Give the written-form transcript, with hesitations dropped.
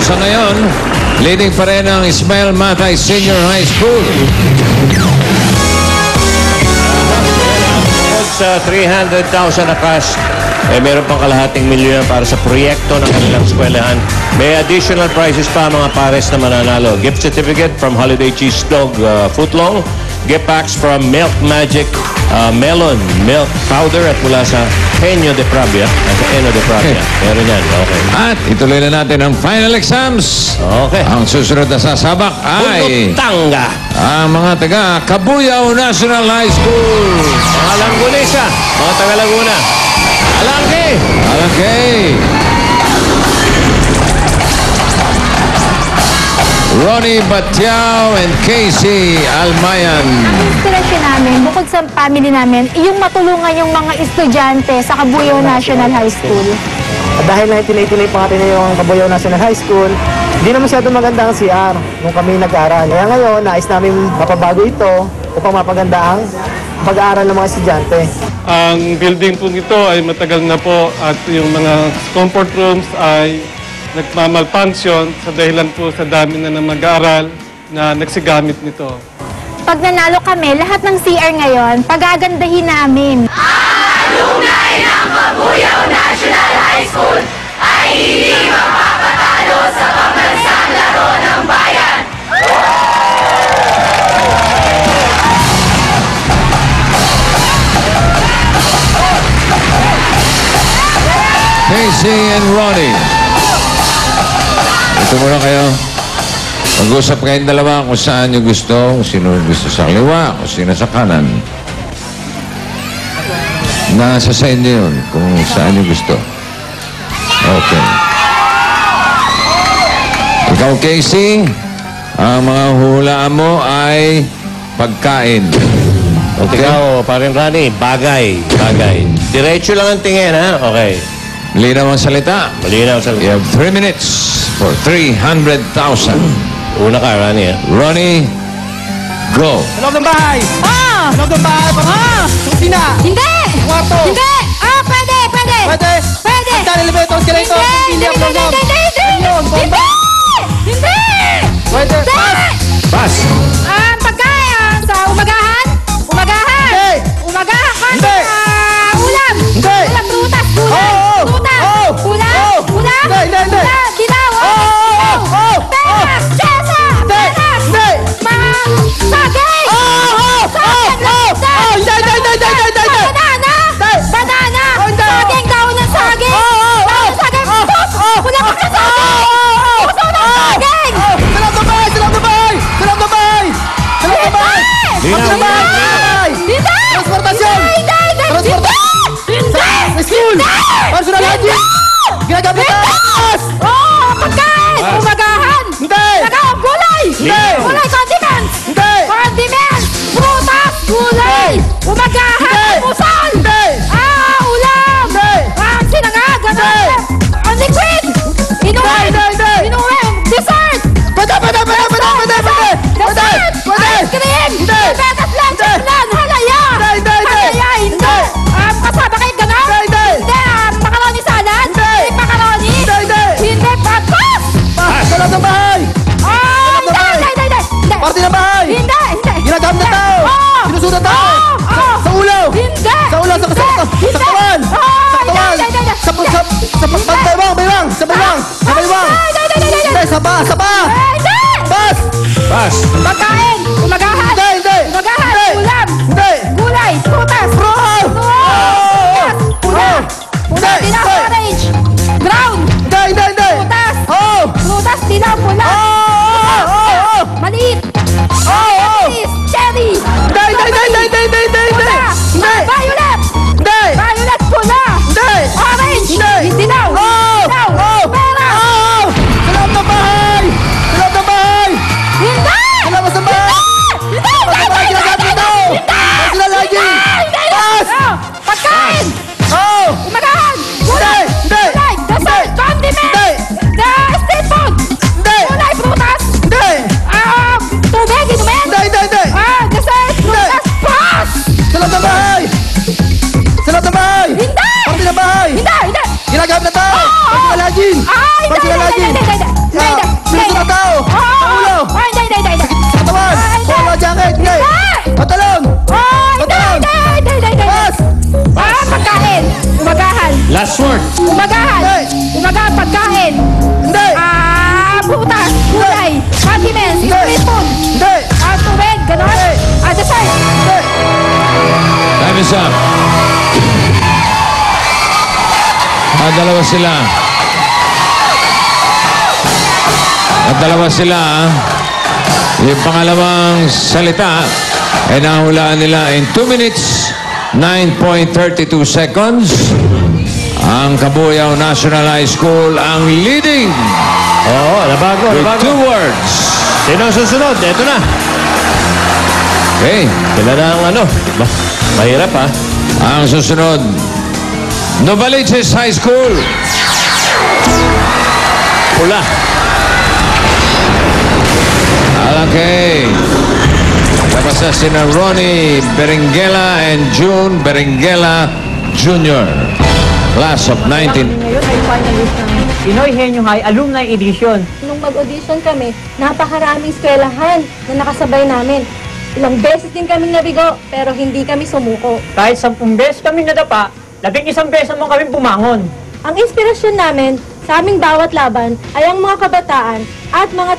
Sa ngayon, leading pa rin ang Ismael Matay Senior High School. Sa 300,000 na cash, meron pang kalahating milyon para sa proyekto ng kanilang eskwelahan. May additional prizes pa mga pares na mananalo. Gift certificate from Holiday Cheese Dog Footlong. Gift packs from Milk Magic Melon Milk Powder at mula sa Henyo de Pravia. Meron yan. Okay. At ituloy na natin ang final exams. Okay. Ang susunod na sasabak ay Tanga. ang mga taga Cabuyao National High School. Mga Langgunesa. Mga taga Laguna. Alangke. Alangke. Ronnie Batiao and Casey Almayan. Ang inspirasyon namin, bukod sa family namin, yung matulungan yung mga estudyante sa Cabuyao National High School. Dahil 1989 pa natin yung Cabuyao National High School, hindi na masyado maganda ang CR nung kami nag-aaral. Kaya ngayon, nais namin mapabago ito upang mapaganda ang pag-aaral ng mga estudyante. Ang building po nito ay matagal na po at yung mga comfort rooms ay nagmamalfunction sa dahilan po sa dami na mag-aaral na nagsigamit nito. Pag nanalo kami, lahat ng CR ngayon, pagagandahin namin. Alumni ng Cabuyao National High School ay hindi mapapatalo sa pambansang laro ng bayan. Casey and Ronnie. Ito muna kayo. Mag-usap kayong dalawa kung saan nyo gusto, kung sino gusto sa kaliwa, kung sino sa kanan. Nasa sa inyo yun, kung saan nyo gusto. Okay. Ikaw, Casey, ang mga hulaan mo ay pagkain. Okay. Ikaw, parin Rani, bagay. Diretso lang ang tingin, ha? Okay. Malinaw ang salita. Malinaw sa You have 3 minutes for 300,000. Una ka, Rani, ha? Ronnie, go. Sa loob ng bahay! Ah! Sa loob ng bahay! Kusina! Hindi! Kwarto! Hindi! Ah, pwede! Pwede! Pwede! Hagdan, elevator, escalator! Hindi! Pwede! Pass. Pagkain sa umagahan? Hindi! Umagahan? Hindi! Ulam! Hindi! Ulam, prutas! Gulay! Oo! Prutas! Oo! Ulam! Oo! Ulam! Hindi! Ulam! Dilaw! Oo! Peras! Chesa! Hindi! Peras! Hindi! Sagay! Banana! Saging! Daon ng saging! Daon ng saging! Ulam ng saging! Puso ng saging! Sa loob ng bahay! Sa loob ng bahay! Sa loob ng bahay! Sa loob ng bahay! Sa loob ng bahay! Hindi! Transportasyon! Hindi! Sa school! Personal hygiene! Ginagamit na! Pagkain! Umagahan! Hindi! Nagaong gulay! Hindi! Gulay, condiments! Hindi! Condiments! Prutas! Gulay! Umagahan! Hindi! Almusal! Hindi! Ulam! Hindi! Sinangag! Hindi! Liquid! Inuwi! Hindi! Inuwi! Dessert! Pwede! Dessert! Ice cream! Hindi! Betas lunch! Plan! Halaya! Hindi! Halaya! Hindi! Kasama kayo gano'n? Hindi! Macaroni salad? Hindi! Macaroni? Hindi! Hindi! Pass! Sa loob ng bahay! Hindi! Party ng bahay! Hindi! Ginagamit na tao! Sinusunod tao! Sa ulo! Hindi! Sa ulo! Sa katawan! Sa katawan! Sa baywang! Hindi! Sa paa! Hindi! Pass! Pass. Pagkain! Umagahan! Hindi! Umagahan! Hindi! Ulam! Hindi! Gulay! Prutas! Pula! Pula! Dilaw! Orange! Brown! Hindi! Prutas! Oh! Prutas! Dilaw! Pula! Maliit! Maliit! Cherry! Hindi! Pula! Violet! Hindi! Violet! Pula! Hindi! Orange! Hindi! Dilaw! Oh! Dilaw! Oh! Pera! Oh! Sa loob ng bahay! Sa loob ng bahay! Hindi! Sa labas ng bahay! Hindi! Ginagamit ito! Personal hygiene! Pass! Pagkain! Oh! Umagahan! Gulay! Hindi! Gulay! Dessert! Condiment! Street food! Hindi! Gulay! Prutas! Hindi! Tubig! Inumin! Hindi! Dessert! Prutas! Pass! Sa loob ng bahay! Sa loob ng bahay! Hindi! Party ng bahay! Hindi! Ginagamit na tao! Pagsigalagin! Pagsigalagin! Sinusunod na tao! Sa ulo! Sa katawan! Polo jacket! Hindi! Patalon! Patalon! Pas! Pagkain. Umagahan. Last word. Umagahan. Hindi. Umagahan, pagkain. Hindi! Putas. Gulay. Condiments. Hindi. Street food. Hindi! Tubig. Ganon. Dessert. Hindi! Time is up. Dalawa sila. At dalawa sila. Yung pangalawang salita ay nahulaan nila in 2 minutes, 9.32 seconds. Ang Cabuyao National High School ang leading Oo, nabago, with nabago. 2 words. Sino ang susunod? Ito na. Okay. Sila na ang ano. Mahirap ha. Ang susunod, Novaliches High School. Pula. Okay. Tapos na sina Ronnie Berenguela and June Berenguela Jr. Class of 19. Ngayon ay finalist ng Pinoy Henyo High Alumni Edition. Nung mag-audition kami, napakaraming eskwelahan na nakasabay namin. Ilang beses din kaming nabigo, pero hindi kami sumuko. Kahit 10 beses kami nadapa, 11 beses mo kami bumangon. Ang inspirasyon namin sa aming bawat laban ay ang mga kabataan at mga